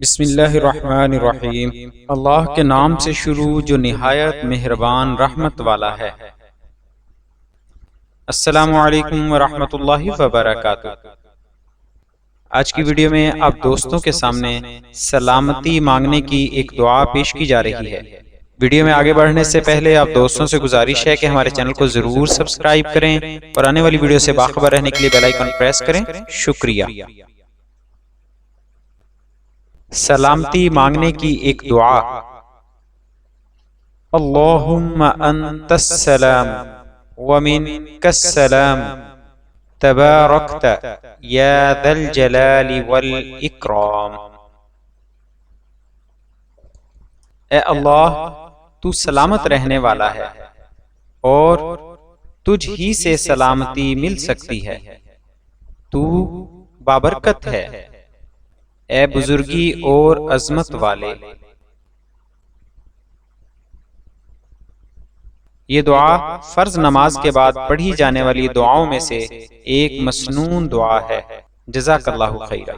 بسم اللہ الرحمن الرحیم۔ اللہ کے نام سے شروع جو نہایت مہربان رحمت والا ہے۔ السلام علیکم ورحمۃ اللہ وبرکاتہ۔ آج کی ویڈیو میں آپ دوستوں کے سامنے سلامتی مانگنے کی ایک دعا پیش کی جا رہی ہے۔ ویڈیو میں آگے بڑھنے سے پہلے آپ دوستوں سے گزارش ہے کہ ہمارے چینل کو ضرور سبسکرائب کریں اور آنے والی ویڈیو سے باخبر رہنے کے لیے بیل آئیکن پریس کریں۔ شکریہ۔ سلامتی مانگنے کی ایک دعا۔ اللہم انت السلام ومنک السلام تبارکت یا ذا الجلال والاکرام۔ اے اللہ، تو سلامت رہنے والا ہے اور تجھ ہی سے سلامتی مل سکتی ہے۔ تو بابرکت ہے، اے بزرگی اور عظمت والے۔ یہ دعا فرض نماز کے بعد پڑھی جانے والی دعاؤں میں سے ایک مسنون دعا ہے۔ جزاک اللہ خیرا۔